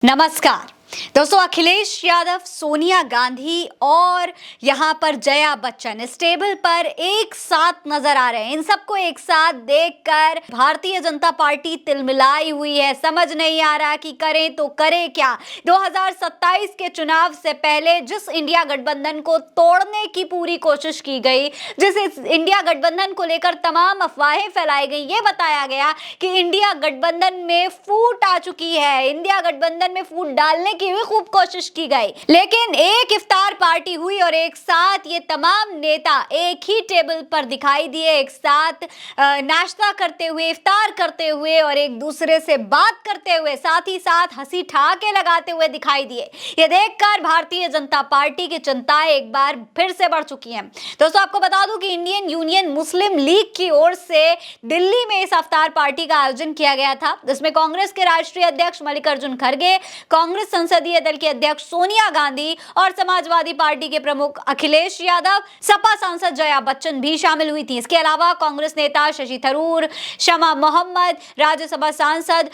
नमस्कार दोस्तों, अखिलेश यादव, सोनिया गांधी और यहाँ पर जया बच्चन इस टेबल पर एक साथ नजर आ रहे हैं। इन सबको एक साथ देखकर भारतीय जनता पार्टी तिलमिलाई हुई है। समझ नहीं आ रहा कि करें तो करें क्या। 2027 के चुनाव से पहले जिस इंडिया गठबंधन को तोड़ने की पूरी कोशिश की गई, जिस इंडिया गठबंधन को लेकर तमाम अफवाहें फैलाई गई, ये बताया गया कि इंडिया गठबंधन में फूट आ चुकी है, इंडिया गठबंधन में फूट डालने की भी खूब कोशिश की गई, लेकिन एक इफ्तार पार्टी हुई और एक साथ ये तमाम नेता एक ही टेबल पर दिखाई दिए, एक साथ नाश्ता करते हुए, इफ्तार करते हुए और एक दूसरे से बात करते हुए, साथ ही साथ हंसी ठहाके लगाते हुए दिखाई दिए। ये देखकर भारतीय जनता पार्टी की चिंताएं एक बार फिर से बढ़ चुकी हैं। दोस्तों, आपको बता दूं कि इंडियन यूनियन मुस्लिम लीग की ओर से दिल्ली में इस इफ्तार पार्टी का आयोजन किया गया था, जिसमें कांग्रेस के राष्ट्रीय अध्यक्ष मल्लिकार्जुन खड़गे, कांग्रेस संसदीय दल की अध्यक्ष सोनिया गांधी और समाजवादी पार्टी के प्रमुख अखिलेश यादव, सपा सांसद जया बच्चन भी शामिल हुई थी। इसके अलावा कांग्रेस नेता शशि थरूर, शमा मोहम्मद, राज्यसभा सांसद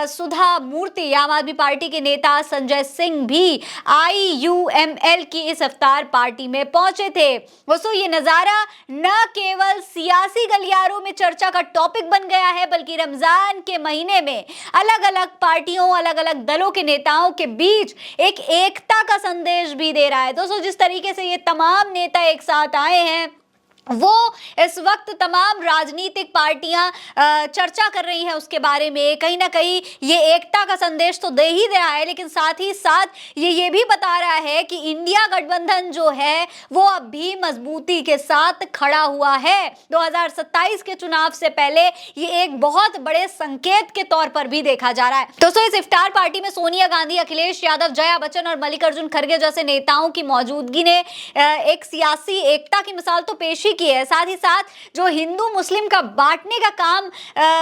सुधा मूर्ति, आम आदमी पार्टी के नेता संजय सिंह भी IUML की इस इफ्तार पार्टी में पहुंचे थे। दोस्तों, ये नजारा न केवल सियासी गलियारों में चर्चा का टॉपिक बन गया है, बल्कि रमजान के महीने में अलग अलग पार्टियों, अलग अलग दलों के नेताओं के बीच एक एकता का संदेश भी दे रहा है। दोस्तों, जिस तरीके से ये तमाम नेता एक साथ आए हैं, वो इस वक्त तमाम राजनीतिक पार्टियां चर्चा कर रही हैं उसके बारे में। कहीं ना कहीं ये एकता का संदेश तो दे ही रहा है, लेकिन साथ ही साथ ये भी बता रहा है कि इंडिया गठबंधन जो है वो अब भी मजबूती के साथ खड़ा हुआ है। 2027 के चुनाव से पहले ये एक बहुत बड़े संकेत के तौर पर भी देखा जा रहा है। दोस्तों, इस इफ्तार पार्टी में सोनिया गांधी, अखिलेश यादव, जया बच्चन और मल्लिकार्जुन खड़गे जैसे नेताओं की मौजूदगी ने एक सियासी एकता की मिसाल तो पेश की है। साथ ही साथ जो हिंदू मुस्लिम का बांटने का काम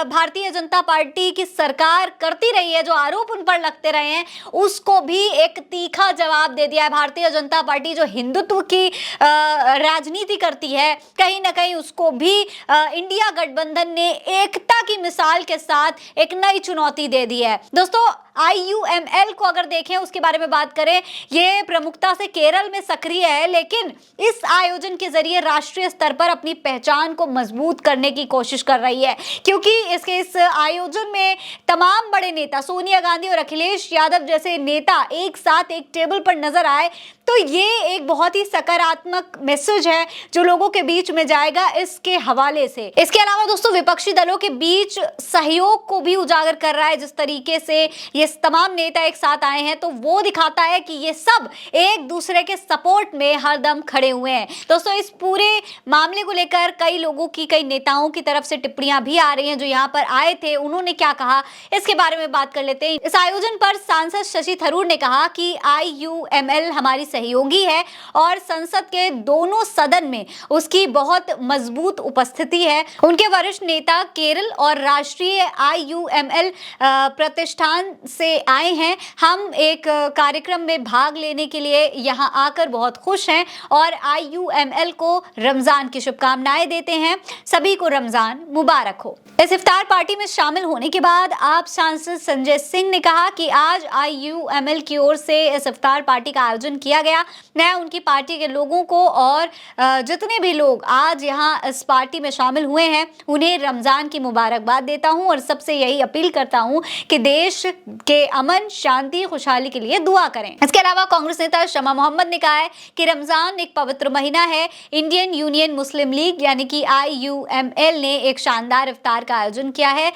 भारतीय जनता पार्टी की सरकार करती रही है, जो आरोप उन पर लगते रहे हैं, उसको भी एक तीखा जवाब दे दिया है। भारतीय जनता पार्टी जो हिंदुत्व की राजनीति करती है, कहीं ना कहीं उसको भी इंडिया गठबंधन ने एकता की मिसाल के साथ एक नई चुनौती दे दी है। दोस्तों, IUML को अगर देखें, उसके बारे में बात करें, ये प्रमुखता से केरल में सक्रिय है, लेकिन इस आयोजन के जरिए राष्ट्रीय स्तर पर अपनी पहचान को मजबूत करने की कोशिश कर रही है, क्योंकि इस आयोजन में तमाम बड़े नेता, सोनिया गांधी और अखिलेश यादव जैसे नेता एक साथ एक टेबल पर नजर आए, तो ये एक बहुत ही सकारात्मक मैसेज है जो लोगों के बीच में जाएगा इसके हवाले से। इसके अलावा दोस्तों, विपक्षी दलों के बीच सहयोग को भी उजागर कर रहा है। जिस तरीके से ये तमाम नेता एक साथ आए हैं, तो वो दिखाता है कि ये सब एक दूसरे के सपोर्ट में हरदम खड़े हुए हैं। दोस्तों, इस पूरे मामले को लेकर कई लोगों की, कई नेताओं की तरफ से टिप्पणियां भी आ रही हैं जो यहाँ पर आए थे। उन्होंने क्या कहा, इसके बारे में बात कर लेते हैं। इस आयोजन पर सांसद शशि थरूर ने कहा कि IUML हमारी सहयोगी है और संसद के दोनों सदन में उसकी बहुत मजबूत उपस्थिति है। उनके वरिष्ठ नेता केरल और राष्ट्रीय IUML प्रतिष्ठान से आए हैं। हम एक कार्यक्रम में भाग लेने के लिए यहाँ आकर बहुत खुश हैं और IUML को रमजान की शुभकामनाएं देते हैं। सभी को रमजान मुबारक हो। इस इफ्तार पार्टी में शामिल होने के बाद आप सांसद संजय सिंह ने कहा कि आज IUML की ओर से इस इफ्तार पार्टी का आयोजन किया गया। मैं उनकी पार्टी के लोगों को और जितने भी लोग आज यहाँ इस पार्टी में शामिल हुए हैं, उन्हें रमजान की मुबारकबाद देता हूँ और सबसे यही अपील करता हूँ कि देश के अमन, शांति, खुशहाली के लिए दुआ करें। इसके अलावा कांग्रेस नेता शमा मोहम्मद ने कहा है कि रमजान एक पवित्र महीना है। इंडियन यूनियन मुस्लिम लीग यानी कि IUML ने एक शानदार इफ्तार का आयोजन किया है,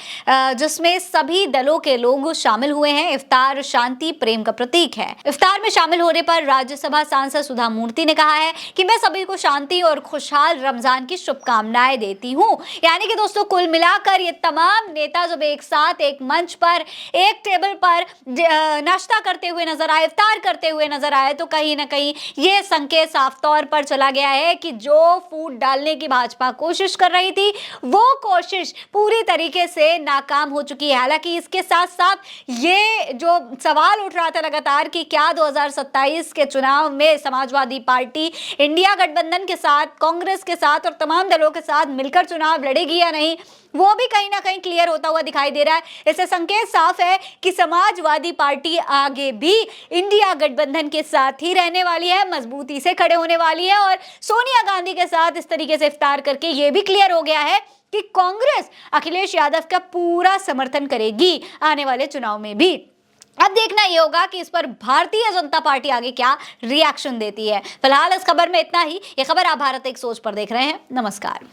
जिसमें सभी दलों के लोग शामिल हुए हैं। इफ्तार शांति, प्रेम का प्रतीक है। इफ्तार में शामिल होने पर राज्यसभा सांसद सुधा मूर्ति ने कहा है कि मैं सभी को शांति और खुशहाल रमजान की शुभकामनाएं देती हूँ। यानी कि दोस्तों, कुल मिलाकर ये तमाम नेता जब एक साथ एक मंच पर, एक टेबल पर नाश्ता करते हुए नजर आए, इफ्तार करते हुए नजर आए, तो कहीं ना कहीं ये संकेत साफ तौर पर चला गया है कि जो फूट डालने की भाजपा कोशिश कर रही थी, वो कोशिश पूरी तरीके से नाकाम हो चुकी है। हालांकि इसके साथ साथ ये जो सवाल उठ रहा था लगातार कि क्या 2027 के चुनाव चुनाव में समाजवादी पार्टी इंडिया गठबंधन के साथ, कांग्रेस के साथ और तमाम दलों के साथ मिलकर चुनाव लड़ेगी या नहीं, वो भी कहीं ना कहीं क्लियर होता हुआ दिखाई दे रहा है। इससे संकेत साफ है कि समाजवादी पार्टी आगे भी इंडिया गठबंधन के साथ ही रहने वाली है, मजबूती से खड़े होने वाली है और सोनिया गांधी के साथ इस तरीके से इफ्तार करके ये भी क्लियर हो गया है कि कांग्रेस अखिलेश यादव का पूरा समर्थन करेगी आने वाले चुनाव में भी। अब देखना ये होगा कि इस पर भारतीय जनता पार्टी आगे क्या रिएक्शन देती है। फिलहाल इस खबर में इतना ही। ये खबर आप भारत एक सोच पर देख रहे हैं। नमस्कार।